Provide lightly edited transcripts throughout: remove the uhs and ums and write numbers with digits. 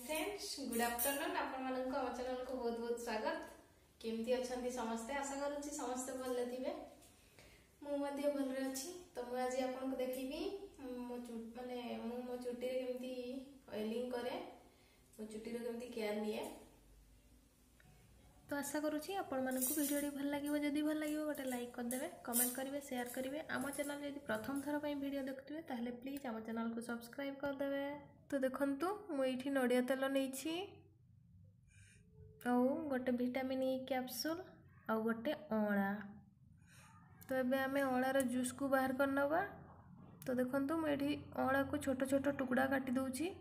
Friends good afternoon आपण मानक आम चैनल को बहुत बहुत स्वागत। केमती अच्छा समस्ते आशा करुच्ची समस्ते भले थे मुझे भलरे अच्छी। तो मुझे आज आपको देखी माने मो चुटी केमती ऑयलिंग करे मो चुटी केमती केयर निए। तो आशा करुच्ची आपण मानक वीडियो भल लगे जदि भल लगे गोटे लाइक करदे कमेंट करेंगे शेयर करेंगे। आम चैनल यदि प्रथम थर पर वीडियो देखुए ताहले प्लीज आम चैनल को सब्सक्राइब करदे। तो देखंतु मुझे नड़िया तेल नहीं गोटे विटामिन ई कैप्सूल आउ गोटे अँला। तो ये आम अँलार जूस को बाहर कर नवा। तो देखंतु मुझे अँला को छोट छोट टुकड़ा काटी दूची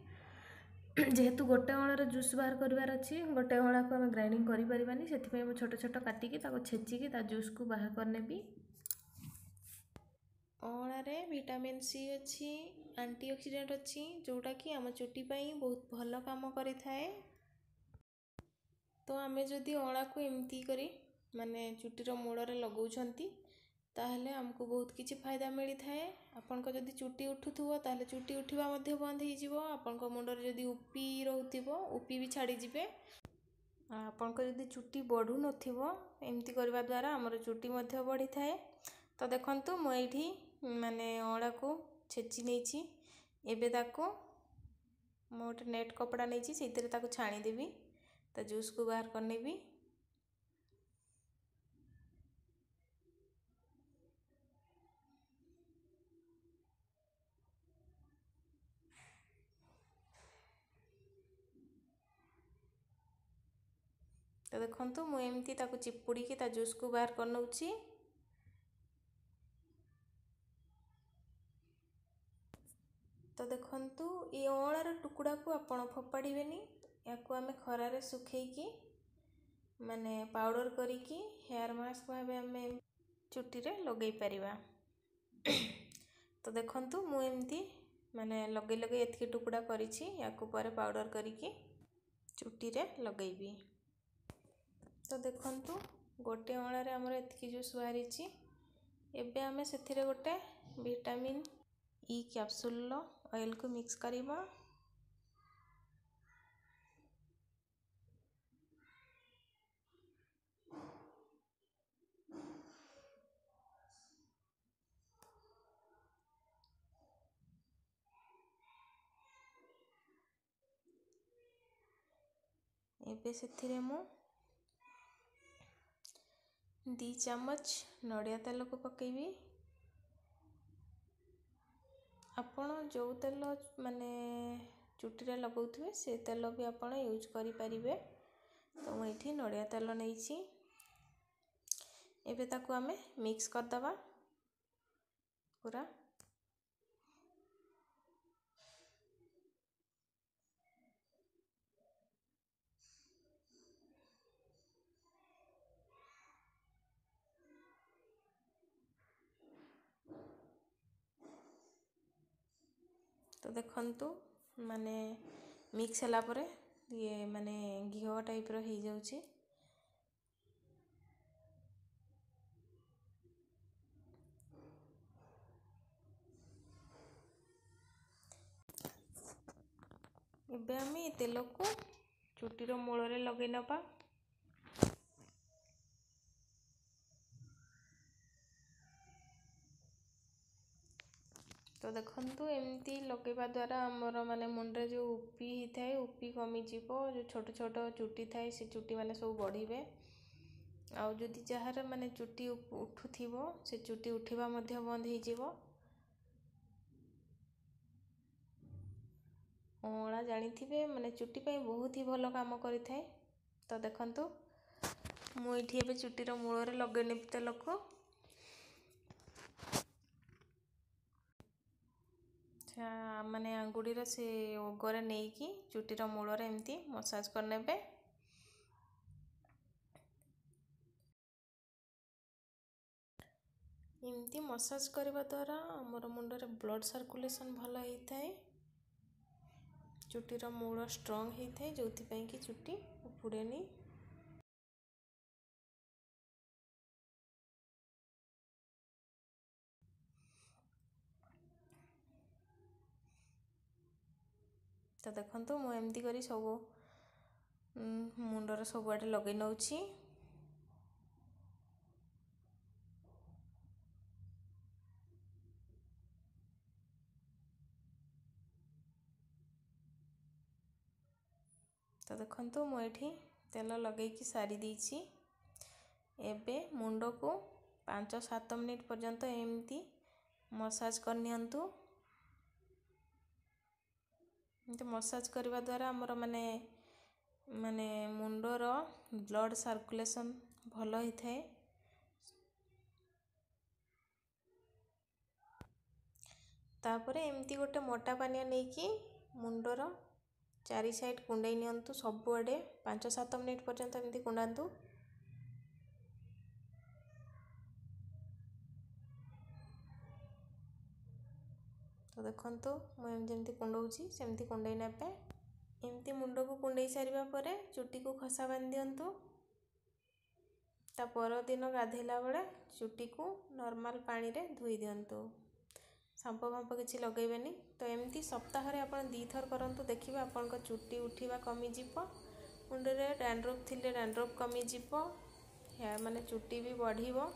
जेहेतु गोटे अँलार जूस बाहर करार अच्छी गोटे अँला को आम ग्राइंडिंग करें से छोट छोट काटिकी छेचिकी जूस को बाहर करनेबी। अँलारे विटामिन सी अच्छी एंटीऑक्सीडेंट अच्छी जोटा कि आम चुटी पाई बहुत भल काम करि थाए। तो आमे जदि अँला को एमती करी माने चुटीर मूलरे लगाउछंती ताहले हमको बहुत किछि फायदा मिली थाए। आपनको जदि चुटी उठुथुबो ताहले चुटी उठिबा मध्ये बंद हो जिवो। आपनको मुंडरे जदि उपी रहउथिबो उपी भी छाड़ी जिवे। आपनको जदि चुटी बढ़ु नथिबो एमती करबा द्वारा हमर चुटी मध्ये बढ़ी थाए। तो देखंतु मो एठी माने अँला को छेची नेछि एबे ताको मो नेट कपड़ा नेछि सेतिरे ताको छाणी देबी तो जूस को बाहर करनेबी। तो देखंतु मु एमती ताको चिपुड़ी की ता जूस को बाहर कर नउछि। तो देखंतु ये अँलार टुकड़ा को आपण फोपाड़ीबेनी याको आमे खरारे सुखेकी माने पाउडर करिकी हेयर मास्क भाबे आमे चुटी रे लगेई परिबा। तो देखंतु मु एमती माने लगे लगे एतकी टुकड़ा करिछि याको परे पाउडर करिकी चुटी रे लगेइबी। तो देखंतु गोटे अँलारे हमर एतकी जूस बाहरिछि। एबे आमे सेथिरे गोटे विटामिन ई कैप्सूल ऑयल को मिक्स करिबा। एबे सेथिरे मु 2 चम्मच नड़िया तेल को पकेबी। आपण जो तेल माने चुटी रे लगाउथुबे से तेल भी आपण यूज करि परिबे। तो मु एठी नड़िया तेल नेछि एबे ताको आमे मिक्स कर दबा पूरा। तो देखंतु माने मिक्स होला परे ये माने घिओ टाइप रो ही जाउची। एबे आमे तेल को चुटी रो मूल रे लगे नपा। तो देखंतु एमती लगेबा द्वारा हमर माने मुंडे जो उपी ही थाए उपी कमी जीवो। जो छोट छोट चुटी थाए से चुटी माने सब बढ़ीबे। आउ जदि जहार माने चुटी उठुथिबो से चुटी उठिबा मध्ये बंद हो जिवो। अँला जानिथिबे माने चुटी पई बहुत ही भलो काम करि थाए। तो देखंतु मु एठी एबे चुटी रो मूल रे लगे नेबी तेल को। माने आंगुड़ी से ओगरे नहीं कि चुटीर मूल रे एमती मसाज करनेबे। एमती मसाज करबा द्वारा हमर मुंडरे ब्लड सर्कुलेशन भल होता है। चुटीर मूल स्ट्रॉन्ग होता है जो कि चुटी उपुड़ेनी। तो देखंतु मु एमती करी सब मुंडर सबुआडे लगे नउछि। तो देखंतु मु एठी तेल लगेकी सारी देछि। एबे मुंड को 5-7 मिनिट पर्यंत एमती मसाज करनियंतु। एमती मसाज करबा द्वारा हमर माने माने मुंडर ब्लड सर्कुलेशन भलो ही थाए। तापरे एमती गोटे मोटा पानिया नेकी मुंडर चारि साइड कुंडई नियंतु सबुआडे 5-7 मिनिट पर्यंत एमती कुंडांतु। तो देखंतु मु जेमती कुंडौछि सेमती कुंडई नेबे। एमती मुंड को कुंडई सारिबा परे चुटी को खसा बांध दियंतु। ता पर दिन गाधेला बेले चुटी को नॉर्मल पानी रे धोई दियंतु। शाम्पू फाम्पू किछि लगेबेनी। तो एमती सप्ताह रे आपण 2 थर करंतु, देखिबे आपनक चुटी उठिबा कमी जिवो। मुंड रे डैंड्रफ थिले डैंड्रफ कमी जिवो। हेयर माने चुटी भी बढ़िबो।